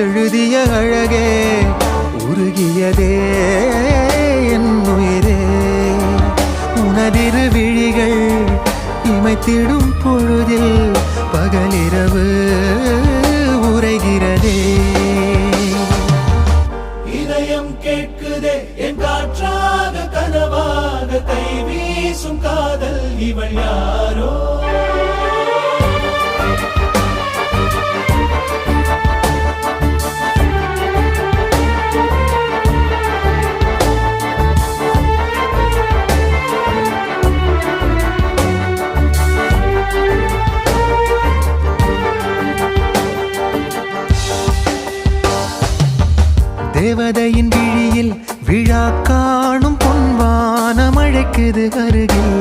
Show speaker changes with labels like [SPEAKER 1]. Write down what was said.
[SPEAKER 1] எழுதிய அழகே உருகியதே என் உயிரே உனதிரு விழிகள் இமைத்திடும் பொழுதில் பகலிரவு உரைகிறதே
[SPEAKER 2] இதயம் கேட்குதே என் காற்றாக கனவாக கை வீசும் காதல் இவள் யாரோ
[SPEAKER 1] தேவதையின் விழியில் விழா காணும் பொன்வானம் அழைக்குது அருகில்